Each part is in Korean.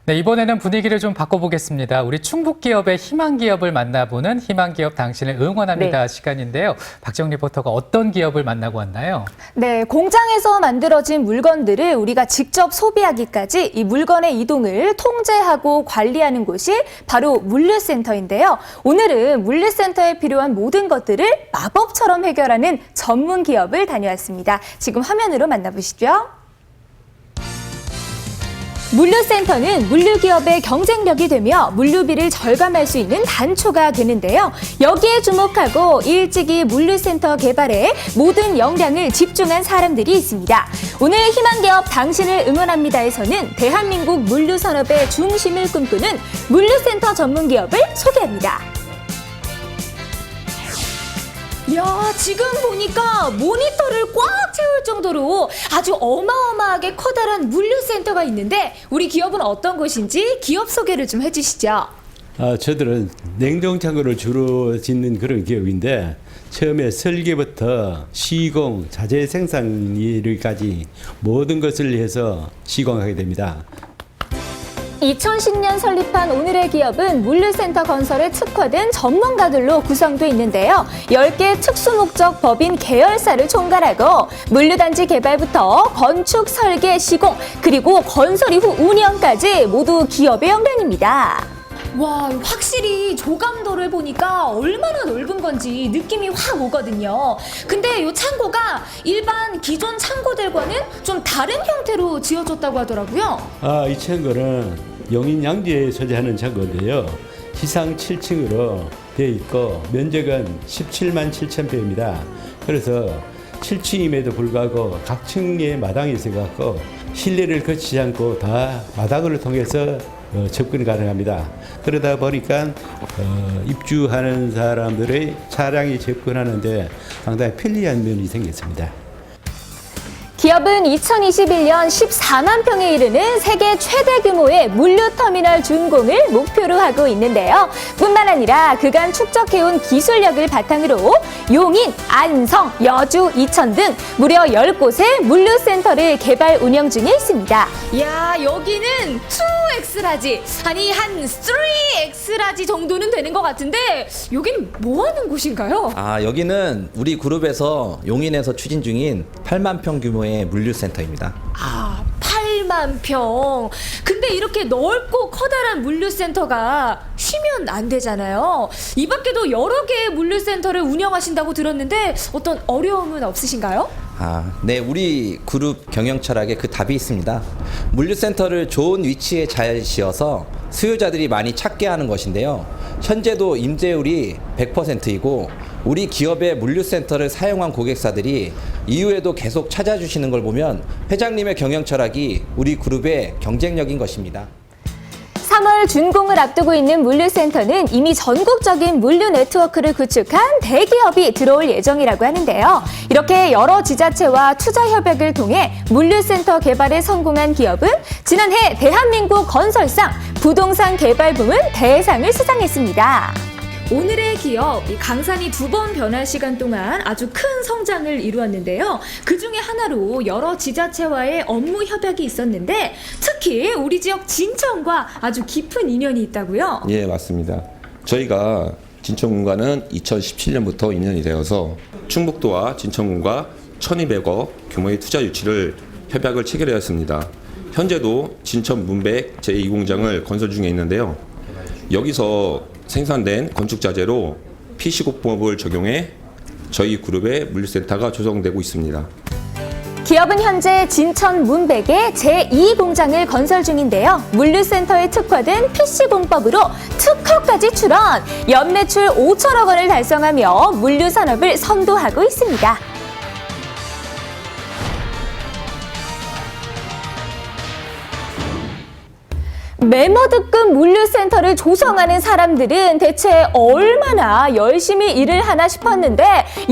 네, 이번에는 분위기를 좀 바꿔보겠습니다. 우리 충북기업의 희망기업을 만나보는 희망기업 당신을 응원합니다 네. 시간인데요. 박정 리포터가 어떤 기업을 만나고 왔나요? 네, 공장에서 만들어진 물건들을 우리가 직접 소비하기까지 이 물건의 이동을 통제하고 관리하는 곳이 바로 물류센터인데요. 오늘은 물류센터에 필요한 모든 것들을 마법처럼 해결하는 전문 기업을 다녀왔습니다. 지금 화면으로 만나보시죠. 물류센터는 물류기업의 경쟁력이 되며 물류비를 절감할 수 있는 단초가 되는데요. 여기에 주목하고 일찍이 물류센터 개발에 모든 역량을 집중한 사람들이 있습니다. 오늘 희망기업 당신을 응원합니다에서는 대한민국 물류산업의 중심을 꿈꾸는 물류센터 전문기업을 소개합니다. 이야, 지금 보니까 모니터를 꽉 채울 정도로 아주 어마어마하게 커다란 물류센터가 있는데 우리 기업은 어떤 곳인지 기업 소개를 좀 해주시죠. 저들은 냉동창고를 주로 짓는 그런 기업인데 처음에 설계부터 시공, 자재 생산 일까지 모든 것을 해서 시공하게 됩니다. 2010년 설립한 오늘의 기업은 물류센터 건설에 특화된 전문가들로 구성돼 있는데요. 10개 특수목적 법인 계열사를 총괄하고 물류단지 개발부터 건축, 설계, 시공, 그리고 건설 이후 운영까지 모두 기업의 역량입니다. 와, 확실히 조감도를 보니까 얼마나 넓은 건지 느낌이 확 오거든요. 근데 이 창고가 일반 기존 창고들과는 좀 다른 형태로 지어졌다고 하더라고요. 이 창고는 용인 양지에 소재하는 창고인데요. 지상 7층으로 되어 있고 면적은 17만 7천 평입니다. 그래서 7층임에도 불구하고 각 층에 마당이 있어갖고 실내를 거치지 않고 다 마당을 통해서 접근이 가능합니다. 그러다 보니까 입주하는 사람들의 차량이 접근하는데 상당히 편리한 면이 생겼습니다. 기업은 2021년 14만 평에 이르는 세계 최대 규모의 물류터미널 준공을 목표로 하고 있는데요. 뿐만 아니라 그간 축적해온 기술력을 바탕으로 용인, 안성, 여주, 이천 등 무려 10곳의 물류센터를 개발 운영 중에 있습니다. 이야, 여기는 2X라지, 아니 한 3X라지 정도는 되는 것 같은데 여긴 뭐 하는 곳인가요? 여기는 우리 그룹에서 용인에서 추진 중인 8만 평 규모의 물류센터입니다. 8만 평. 근데 이렇게 넓고 커다란 물류센터가 쉬면 안 되잖아요. 이 밖에도 여러 개의 물류센터를 운영하신다고 들었는데 어떤 어려움은 없으신가요? 네, 우리 그룹 경영 철학에 그 답이 있습니다. 물류센터를 좋은 위치에 잘 지어서 수요자들이 많이 찾게 하는 것인데요. 현재도 임대율이 100%이고 우리 기업의 물류센터를 사용한 고객사들이 이후에도 계속 찾아주시는 걸 보면 회장님의 경영 철학이 우리 그룹의 경쟁력인 것입니다. 3월 준공을 앞두고 있는 물류센터는 이미 전국적인 물류 네트워크를 구축한 대기업이 들어올 예정이라고 하는데요. 이렇게 여러 지자체와 투자 협약을 통해 물류센터 개발에 성공한 기업은 지난해 대한민국 건설상 부동산 개발 부문 대상을 수상했습니다. 오늘의 기업, 이 강산이 2번 변할 시간 동안 아주 큰 성장을 이루었는데요. 그 중에 하나로 여러 지자체와의 업무 협약이 있었는데 특히 우리 지역 진천과 아주 깊은 인연이 있다고요? 예, 맞습니다. 저희가 진천군과는 2017년부터 인연이 되어서 충북도와 진천군과 1,200억 규모의 투자 유치를 협약을 체결하였습니다. 현재도 진천 문백 제2공장을 건설 중에 있는데요. 여기서 생산된 건축 자재로 PC공법을 적용해 저희 그룹의 물류센터가 조성되고 있습니다. 기업은 현재 진천 문백의 제2공장을 건설 중인데요. 물류센터에 특화된 PC공법으로 특허까지 출원, 연매출 5천억 원을 달성하며 물류산업을 선도하고 있습니다. 메머드급 물류센터를 조성하는 사람들은 대체 얼마나 열심히 일을 하나 싶었는데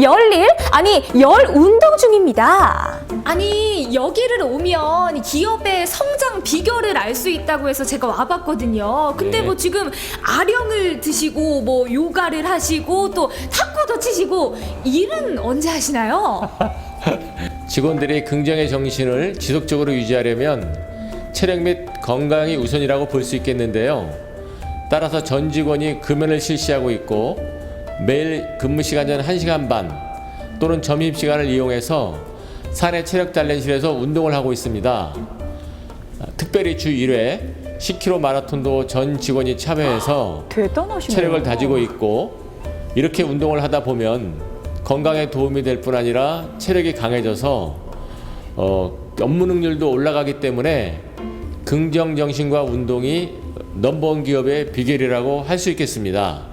열일? 아니 열운동 중입니다. 아니 여기를 오면 기업의 성장 비결을 알 수 있다고 해서 제가 와봤거든요. 근데 뭐 지금 아령을 드시고 뭐 요가를 하시고 또 탁구도 치시고 일은 언제 하시나요? 직원들의 긍정의 정신을 지속적으로 유지하려면 체력 및 건강이 우선이라고 볼 수 있겠는데요. 따라서 전 직원이 금연을 실시하고 있고 매일 근무 시간 전 1시간 반 또는 점심시간을 이용해서 사내 체력단련실에서 운동을 하고 있습니다. 특별히 주 1회 10km 마라톤도 전 직원이 참여해서 대단하시네요. 체력을 다지고 있고, 이렇게 운동을 하다 보면 건강에 도움이 될 뿐 아니라 체력이 강해져서 업무 능률도 올라가기 때문에 긍정 정신과 운동이 넘버원 기업의 비결이라고 할 수 있겠습니다.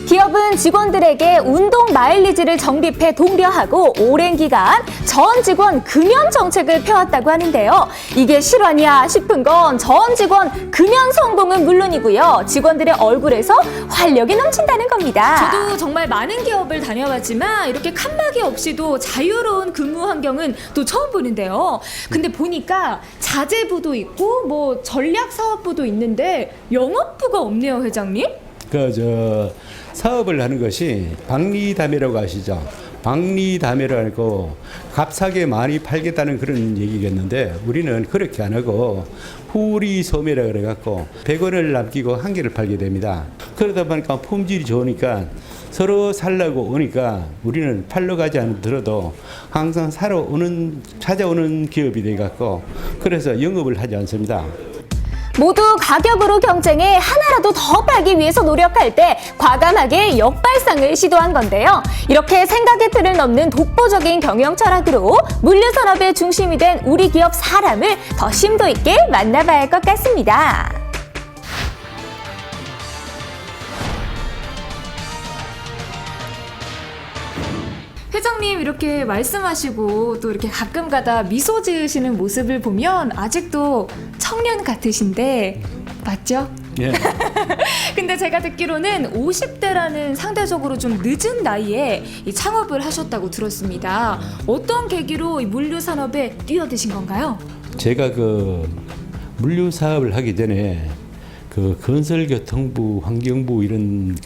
기업은 직원들에게 운동 마일리지를 적립해 독려하고 오랜 기간 전 직원 금연 정책을 펴왔다고 하는데요. 이게 실화냐 싶은 건 전 직원 금연 성공은 물론이고요. 직원들의 얼굴에서 활력이 넘친다는 겁니다. 저도 정말 많은 기업을 다녀봤지만 이렇게 칸막이 없이도 자유로운 근무 환경은 또 처음 보는데요. 근데 보니까 자재부도 있고 뭐 전략 사업부도 있는데 영업부가 없네요, 회장님. 사업을 하는 것이 박리담회라고 아시죠? 박리담회를 하고 값싸게 많이 팔겠다는 그런 얘기겠는데 우리는 그렇게 안 하고 후리소매라 그래갖고 100원을 남기고 한 개를 팔게 됩니다. 그러다 보니까 품질이 좋으니까 서로 살라고 오니까 우리는 팔러 가지 않더라도 항상 찾아오는 기업이 돼갖고 그래서 영업을 하지 않습니다. 모두 가격으로 경쟁해 하나라도 더 팔기 위해서 노력할 때 과감하게 역발상을 시도한 건데요. 이렇게 생각의 틀을 넘는 독보적인 경영 철학으로 물류산업의 중심이 된 우리 기업 사람을 더 심도 있게 만나봐야 할 것 같습니다. 회장님 이렇게 말씀하시고 또 이렇게 가끔가다 미소 지으시는 모습을 보면 아직도 청년 같으신데 맞죠? 예. 근데 제가 듣기로는 50대라는 상대적으로 좀 늦은 나이에 이 창업을 하셨다고 들었습니다. 어떤 계기로 이 물류 산업에 뛰어드신 건가요? 제가 물류 사업을 하기 전에 건설교통부, 환경부 이런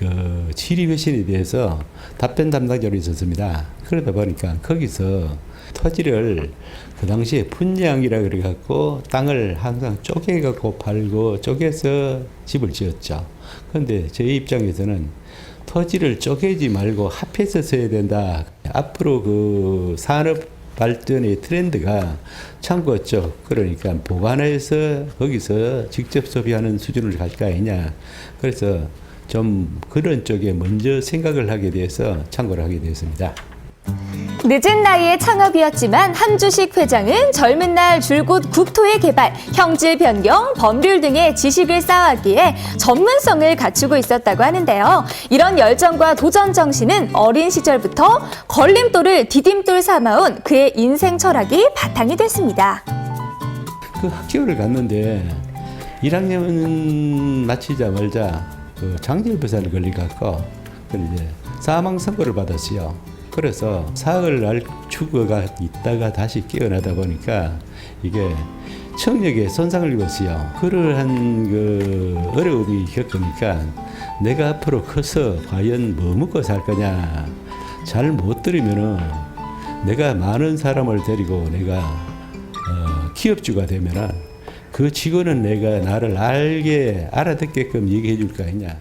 질의회신에 대해서 답변 담당자로 있었습니다. 그러다 보니까 거기서 토지를 그 당시에 분양이라 그래갖고 땅을 항상 쪼개갖고 팔고 쪼개서 집을 지었죠. 그런데 제 입장에서는 토지를 쪼개지 말고 합해서 써야 된다. 앞으로 산업 발전의 트렌드가 창고 쪽, 그러니까 보관해서 거기서 직접 소비하는 수준을 갈까 했냐. 그래서 좀 그런 쪽에 먼저 생각을 하게 돼서 창고를 하게 되었습니다. 늦은 나이에 창업이었지만 한주식 회장은 젊은 날 줄곧 국토의 개발, 형질 변경, 법률 등의 지식을 쌓았기에 전문성을 갖추고 있었다고 하는데요. 이런 열정과 도전 정신은 어린 시절부터 걸림돌을 디딤돌 삼아온 그의 인생 철학이 바탕이 됐습니다. 그 학교를 갔는데 1학년 마치자마자 장질부산을 걸려갖고 이제 사망 선고를 받았어요. 그래서 사흘날 죽어가 있다가 다시 깨어나다 보니까 이게 청력에 손상을 입었어요. 그러한 어려움이 겪으니까 내가 앞으로 커서 과연 뭐 먹고 살 거냐. 잘 못 들으면은 내가 많은 사람을 데리고 내가 기업주가 되면은 그 직원은 내가 나를 알아듣게끔 얘기해 줄 거 아니냐.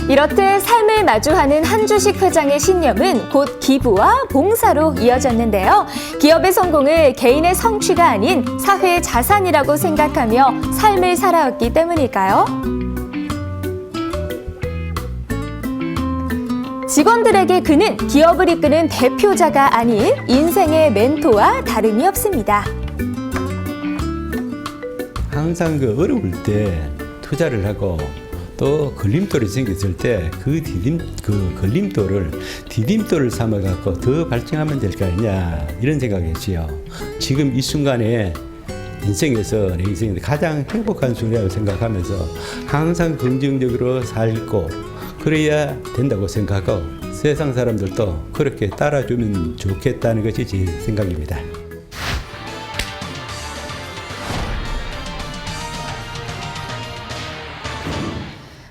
이렇듯 삶을 마주하는 한주식 회장의 신념은 곧 기부와 봉사로 이어졌는데요. 기업의 성공을 개인의 성취가 아닌 사회의 자산이라고 생각하며 삶을 살아왔기 때문일까요? 직원들에게 그는 기업을 이끄는 대표자가 아닌 인생의 멘토와 다름이 없습니다. 항상 어려울 때 투자를 하고 또 걸림돌이 생겼을 때 그 걸림돌을 디딤돌을 삼아갖고 더 발전하면 될 거 아니냐 이런 생각이었지요. 지금 이 순간에 인생에서 내 인생에서 가장 행복한 순간이라고 생각하면서 항상 긍정적으로 살고 그래야 된다고 생각하고 세상 사람들도 그렇게 따라주면 좋겠다는 것이 제 생각입니다.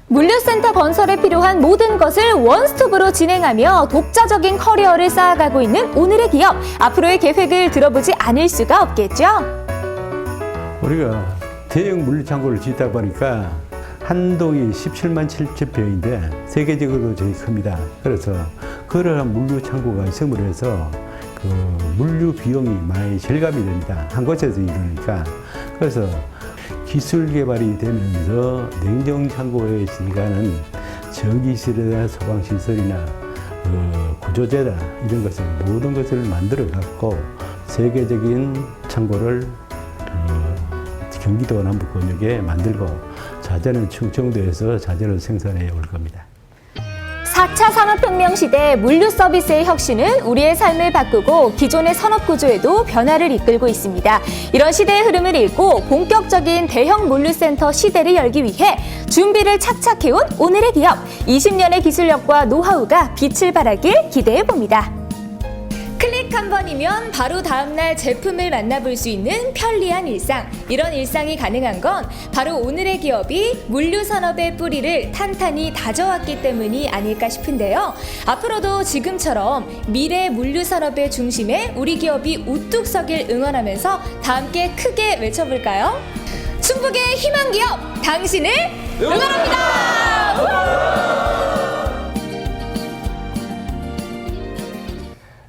물류센터 건설에 필요한 모든 것을 원스톱으로 진행하며 독자적인 커리어를 쌓아가고 있는 오늘의 기업. 앞으로의 계획을 들어보지 않을 수가 없겠죠? 우리가 대형 물류창고를 짓다 보니까 한 동이 17만 7천 평인데 세계적으로 제일 큽니다. 그래서 그러한 물류창고가 있음으로 해서 그 물류 비용이 많이 절감이 됩니다. 한 곳에서 이루니까. 그래서 기술 개발이 되면서 냉동창고에 들어가는 전기실이나 소방시설이나 구조제나 이런 것을 모든 것을 만들어 갖고 세계적인 창고를 경기도 남부권역에 만들고 자재는 충청도에서 자재를 생산해 올 겁니다. 4차 산업혁명 시대 물류 서비스의 혁신은 우리의 삶을 바꾸고 기존의 산업 구조에도 변화를 이끌고 있습니다. 이런 시대의 흐름을 읽고 본격적인 대형 물류센터 시대를 열기 위해 준비를 착착 해온 오늘의 기업, 20년의 기술력과 노하우가 빛을 발하길 기대해 봅니다. 클릭 한 번이면 바로 다음날 제품을 만나볼 수 있는 편리한 일상. 이런 일상이 가능한 건 바로 오늘의 기업이 물류산업의 뿌리를 탄탄히 다져왔기 때문이 아닐까 싶은데요. 앞으로도 지금처럼 미래 물류산업의 중심에 우리 기업이 우뚝 서길 응원하면서 다 함께 크게 외쳐볼까요? 충북의 희망기업, 당신을 응원합니다!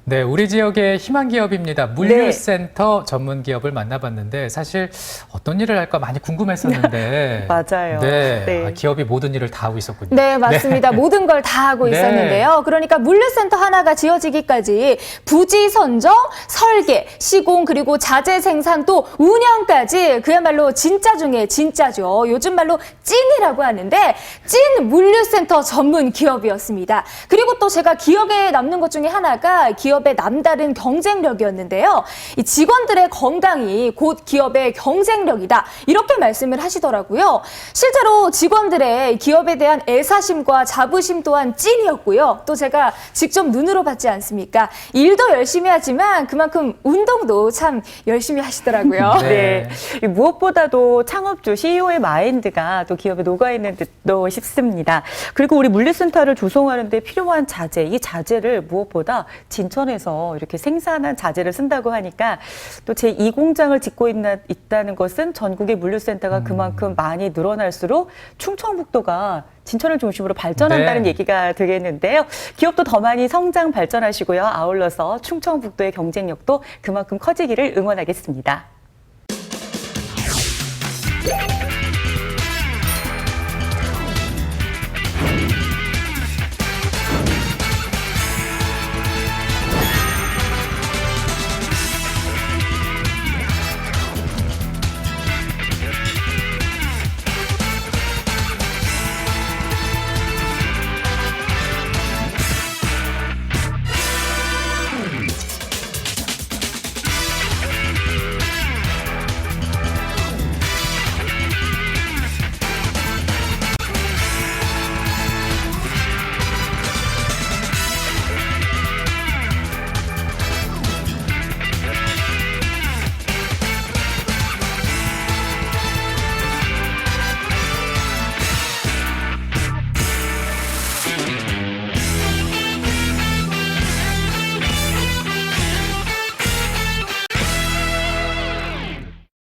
네, 우리 지역의 희망 기업입니다. 물류센터 전문 기업을 만나봤는데 사실 어떤 일을 할까 많이 궁금했었는데 맞아요. 네, 네. 기업이 모든 일을 다 하고 있었군요. 네, 맞습니다. 모든 걸 다 하고 네. 있었는데요. 그러니까 물류센터 하나가 지어지기까지 부지 선정, 설계, 시공, 그리고 자재 생산 또 운영까지 그야말로 진짜 중에 진짜죠. 요즘 말로 찐이라고 하는데 찐 물류센터 전문 기업이었습니다. 그리고 또 제가 기억에 남는 것 중에 하나가 기업의 남다른 경쟁력이었는데요. 이 직원들의 건강이 곧 기업의 경쟁력이다. 이렇게 말씀을 하시더라고요. 실제로 직원들의 기업에 대한 애사심과 자부심 또한 찐이었고요. 또 제가 직접 눈으로 봤지 않습니까? 일도 열심히 하지만 그만큼 운동도 참 열심히 하시더라고요. 네. 네. 무엇보다도 창업주 CEO의 마인드가 또 기업에 녹아있는 듯도 싶습니다. 그리고 우리 물류센터를 조성하는 데 필요한 자재, 이 자재를 무엇보다 진천에서 이렇게 생산한 자재를 쓴다고 하니까 또 제2공장을 짓고 있다는 것은 전국의 물류센터가 그만큼 많이 늘어날수록 충청북도가 진천을 중심으로 발전한다는 네. 얘기가 되겠는데요. 기업도 더 많이 성장 발전하시고요. 아울러서 충청북도의 경쟁력도 그만큼 커지기를 응원하겠습니다.